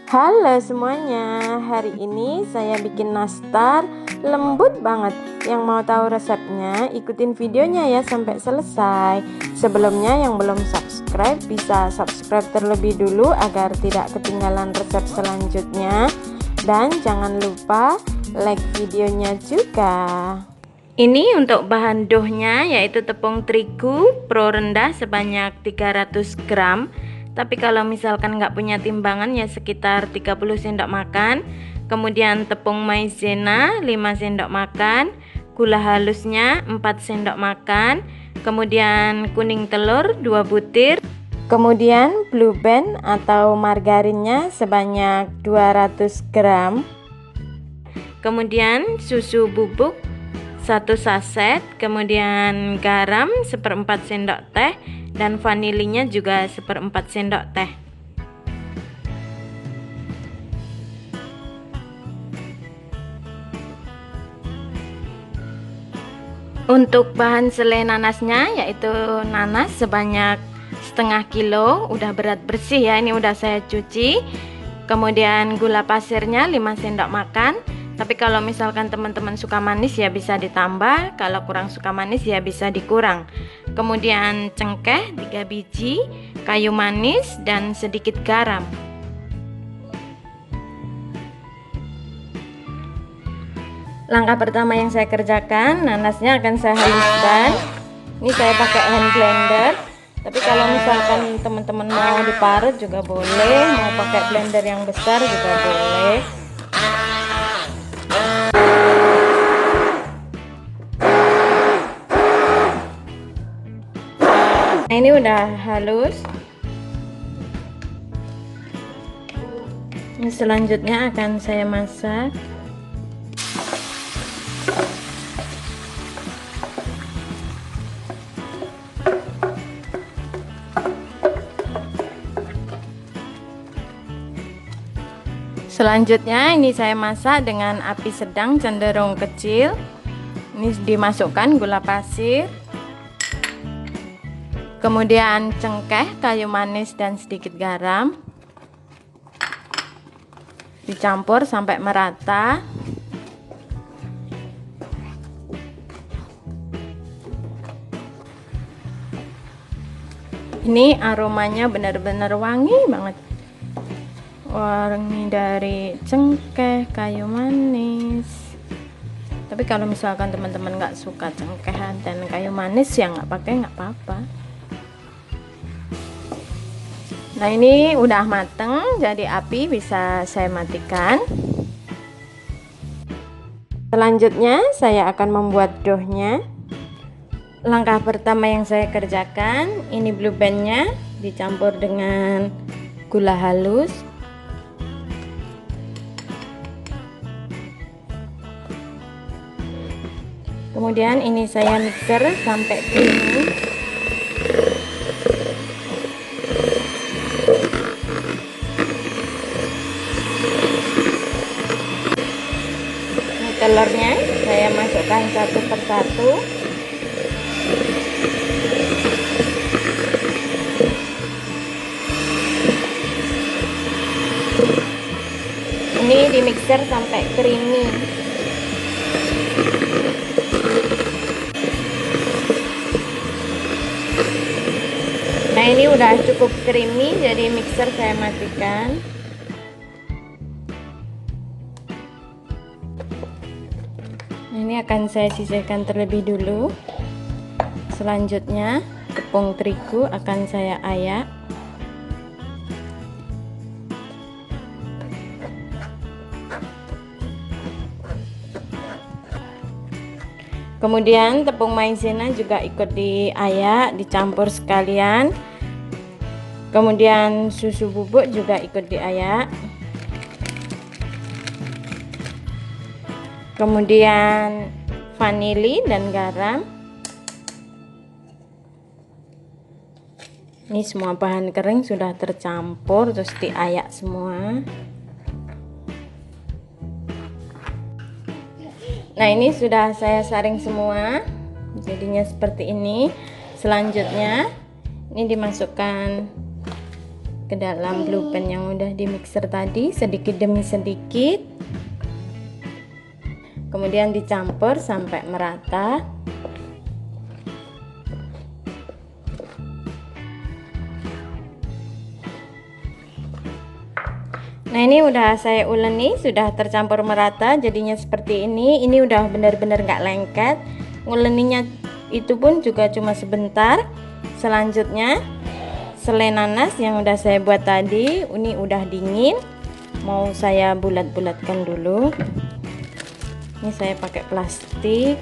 Halo semuanya, hari ini saya bikin nastar lembut banget. Yang mau tahu resepnya, ikutin videonya ya sampai selesai. Sebelumnya yang belum subscribe, bisa subscribe terlebih dulu agar tidak ketinggalan resep selanjutnya. Dan jangan lupa like videonya juga. Ini untuk bahan doughnya, yaitu tepung terigu pro rendah sebanyak 300 gram. Tapi kalau misalkan nggak punya timbangan ya sekitar 30 sendok makan. Kemudian tepung maizena 5 sendok makan, gula halusnya 4 sendok makan, kemudian kuning telur 2 butir, kemudian blue band atau margarinnya sebanyak 200 gram, kemudian susu bubuk 1 saset, kemudian garam 1/4 sendok teh, dan vanilinya juga 1/4 sendok teh. Untuk bahan selai nanasnya, yaitu nanas sebanyak setengah kilo, udah berat bersih ya, ini udah saya cuci. Kemudian gula pasirnya 5 sendok makan. Tapi kalau misalkan teman-teman suka manis ya bisa ditambah, kalau kurang suka manis ya bisa dikurang. Kemudian cengkeh 3 biji, kayu manis, dan sedikit garam. Langkah pertama yang saya kerjakan, nanasnya akan saya haluskan. Ini saya pakai hand blender. Tapi kalau misalkan teman-teman mau diparut juga boleh, mau pakai blender yang besar juga boleh. Nah, ini udah halus. Ini selanjutnya akan saya masak. Selanjutnya ini saya masak dengan api sedang cenderung kecil. Ini dimasukkan gula pasir, kemudian cengkeh, kayu manis, dan sedikit garam. Dicampur sampai merata. Ini aromanya benar-benar wangi banget. Wangi dari cengkeh, kayu manis. Tapi kalau misalkan teman-teman nggak suka cengkeh dan kayu manis ya nggak pakai, nggak apa-apa. Nah, ini udah mateng, jadi api bisa saya matikan. Selanjutnya saya akan membuat doughnya. Langkah pertama yang saya kerjakan, ini blue bandnya dicampur dengan gula halus. Kemudian ini saya mixer sampai creamy. Ini telurnya saya masukkan satu persatu. Ini di mixer sampai creamy. Nah, ini udah cukup creamy, jadi mixer saya matikan. Nah, ini akan saya sisihkan terlebih dulu. Selanjutnya tepung terigu akan saya ayak. Kemudian tepung maizena juga ikut diayak, dicampur sekalian. Kemudian susu bubuk juga ikut diayak. Kemudian vanili dan garam. Ini semua bahan kering sudah tercampur terus diayak semua. Nah, ini sudah saya saring semua, jadinya seperti ini. Selanjutnya ini dimasukkan ke dalam blue pen yang udah di mixer tadi sedikit demi sedikit. Kemudian dicampur sampai merata. Nah, ini udah saya uleni, sudah tercampur merata, jadinya seperti ini. Ini udah benar-benar nggak lengket. Nguleninya itu pun juga cuma sebentar. Selanjutnya selai nanas yang udah saya buat tadi, ini udah dingin. Mau saya bulat-bulatkan dulu. Ini saya pakai plastik.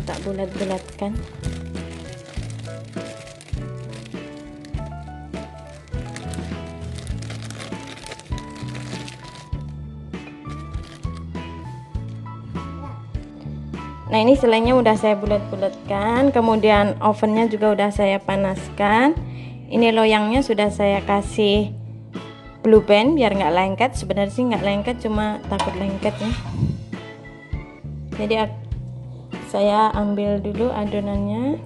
Tak bulat-bulatkan. Nah, ini selainya udah saya bulat-bulatkan, kemudian ovennya juga udah saya panaskan. Ini loyangnya sudah saya kasih blue pen biar nggak lengket. Sebenarnya sih nggak lengket, cuma takut lengket ya. Jadi saya ambil dulu adonannya.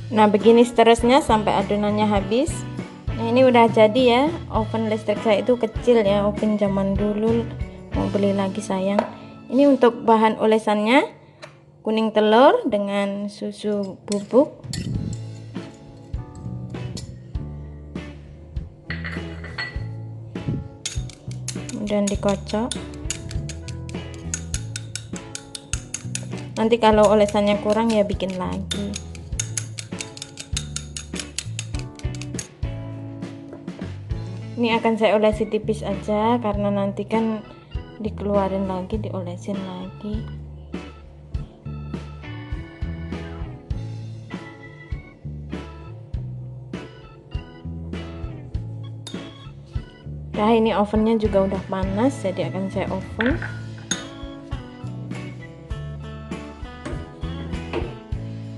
Nah, begini seterusnya sampai adonannya habis. Nah, ini udah jadi ya. Oven listrik saya itu kecil ya, oven zaman dulu, mau beli lagi sayang. Ini untuk bahan olesannya kuning telur dengan susu bubuk. Kemudian dikocok. Nanti kalau olesannya kurang ya bikin lagi. Ini akan saya olesi tipis aja karena nanti kan dikeluarin lagi, diolesin lagi. Nah, ini ovennya juga udah panas, jadi akan saya oven.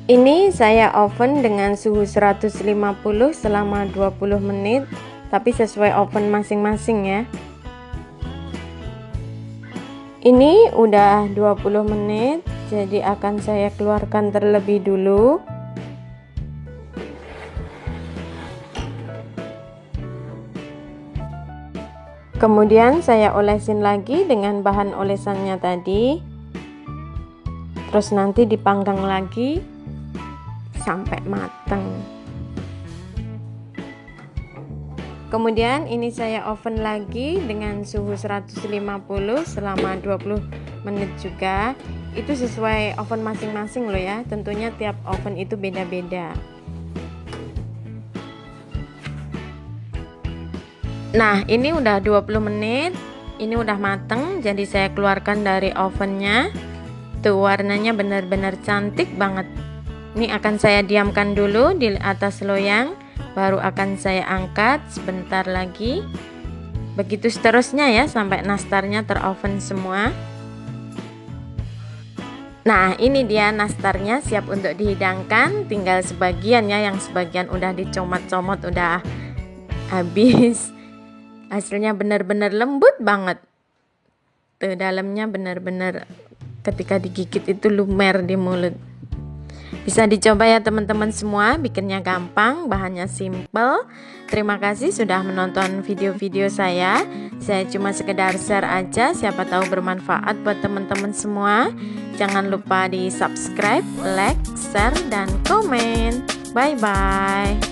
Ini saya oven dengan suhu 150 selama 20 menit. Tapi sesuai oven masing-masing ya. Ini udah 20 menit, jadi akan saya keluarkan terlebih dulu. Kemudian saya olesin lagi dengan bahan olesannya tadi. Terus nanti dipanggang lagi sampai matang. Kemudian ini saya oven lagi dengan suhu 150 selama 20 menit juga. Itu sesuai oven masing-masing loh ya. Tentunya tiap oven itu beda-beda. Nah, ini udah 20 menit. Ini udah mateng, jadi saya keluarkan dari ovennya. Tuh, warnanya benar-benar cantik banget. Ini akan saya diamkan dulu di atas loyang. Baru akan saya angkat sebentar lagi. Begitu seterusnya ya sampai nastarnya teroven semua. Nah, ini dia nastarnya siap untuk dihidangkan. Tinggal sebagian ya, yang sebagian udah dicomot-comot, udah habis. Hasilnya benar-benar lembut banget. Tuh, dalamnya benar-benar ketika digigit itu lumer di mulut. Bisa dicoba ya teman-teman semua, bikinnya gampang, bahannya simple. Terima kasih sudah menonton video-video saya. Saya cuma sekedar share aja, siapa tahu bermanfaat buat teman-teman semua. Jangan lupa di subscribe, like, share, dan komen. Bye-bye.